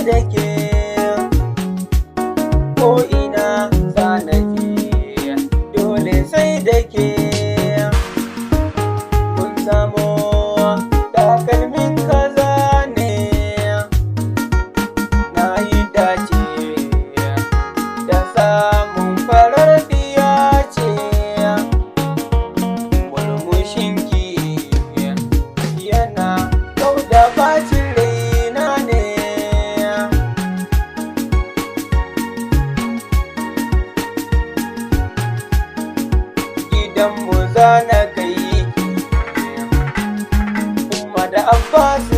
da ke ko ina zanaje dole sai da ke kun samo takalmin kaza ne na yi dace da samun farar diya ce murmushinki yana kauda bacin raina ne gidanmu za na kai kuma da abbas